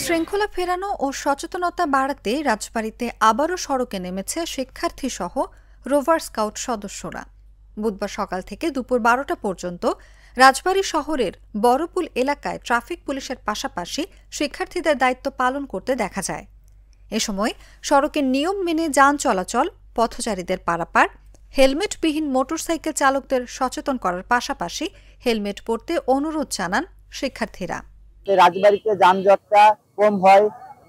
শৃঙ্খলা ফেরানো ও সচেতনতা বাড়াতে রাজবাড়ীতে আবারও সড়কে নেমেছে শিক্ষার্থী সহ রোভার স্কাউট সদস্যরা। বুধবার সকাল থেকে দুপুর 12টা পর্যন্ত রাজবাড়ী শহরের বড়পুল এলাকায় ট্রাফিক পুলিশের পাশাপাশি শিক্ষার্থীদের দায়িত্ব পালন করতে দেখা যায়। এ সময় সড়কের নিয়ম মেনে যান চলাচল, পথচারীদের পারাপার, হেলমেটবিহীন মোটরসাইকেল চালকদের সচেতন করার পাশাপাশি হেলমেট পরতে অনুরোধ জানান শিক্ষার্থীরা। রাজবাড়ীতে যানজটটা কম হয়,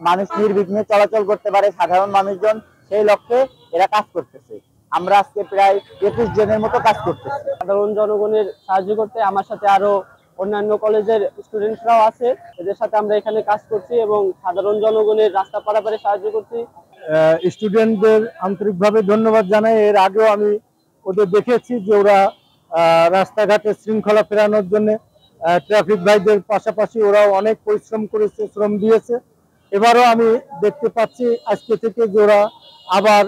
মানুষ নির্বিঘ্নে চলাচল করতে পারে, সাধারণ মানুষজন, সেই লক্ষ্যে এরা কাজ করতেছে। আমরা আজকে প্রায় 23 জনের মতো কাজ করতেছি। সাধারণ জনগণের সাহায্য করতে আমার সাথে আরো অন্যান্য কলেজের স্টুডেন্টরাও আছে, এদের সাথে আমরা এখানে কাজ করছি এবং সাধারণ জনগণের রাস্তা পারাপারে সাহায্য করছি। স্টুডেন্টদের আন্তরিকভাবে ধন্যবাদ জানাই। এর আগেও আমি ওদের দেখেছি যে ওরা রাস্তাঘাটে শৃঙ্খলা ফেরানোর জন্য ট্রাফিক ভাইদের পাশাপাশি ওরাও অনেক পরিশ্রম করেছে, শ্রম দিয়েছে। এবারও আমি দেখতে পাচ্ছি আজকে থেকে যে ওরা আবার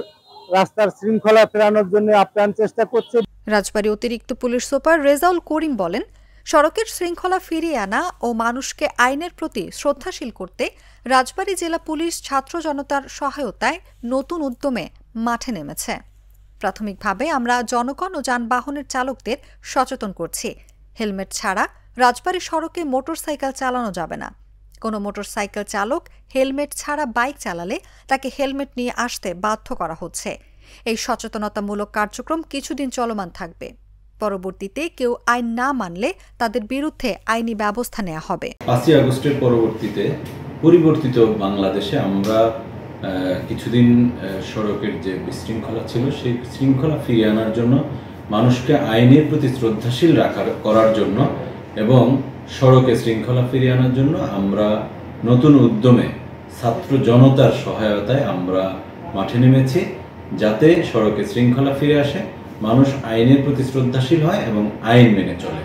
রাস্তার শৃঙ্খলা ফেরানোর জন্য আপ্রাণ চেষ্টা করছে। রাজবাড়ী অতিরিক্ত পুলিশ সুপার রেজাউল করিম বলেন, সড়কের শৃঙ্খলা ফিরিয়ে আনা ও মানুষকে আইনের প্রতি শ্রদ্ধাশীল করতে রাজবাড়ী জেলা পুলিশ ছাত্র জনতার সহায়তায় নতুন উদ্যমে মাঠে নেমেছে। প্রাথমিকভাবে আমরা জনগণ ও যানবাহনের চালকদের সচেতন করছি। হেলমেট ছাড়া রাজবাড়ী সড়কে মোটরসাইকেল চালানো যাবে না। কোনো মোটরসাইকেল চালক হেলমেট ছাড়া বাইক চালালে তাকে হেলমেট নিয়ে আসতে বাধ্য করা হচ্ছে। এই সচেতনতামূলক কার্যক্রম কিছুদিন চলমান থাকবে। পরবর্তীতে কেউ আইন না মানলে তাদের বিরুদ্ধে আইনি ব্যবস্থা নেওয়া হবে। 5ই আগস্টের পরবর্তীতে পরিবর্তিত বাংলাদেশে আমরা কিছুদিন সড়কের যে বিশৃঙ্খলা ছিল সেই শৃঙ্খলা ফিরিয়ে আনার জন্য, মানুষকে আইনের প্রতি শ্রদ্ধাশীল করার জন্য এবং সড়কে শৃঙ্খলা ফিরিয়ে আনার জন্য আমরা নতুন উদ্যমে ছাত্র জনতার সহায়তায় আমরা মাঠে নেমেছি, যাতে সড়কে শৃঙ্খলা ফিরে আসে, মানুষ আইনের প্রতি শ্রদ্ধাশীল হয় এবং আইন মেনে চলে।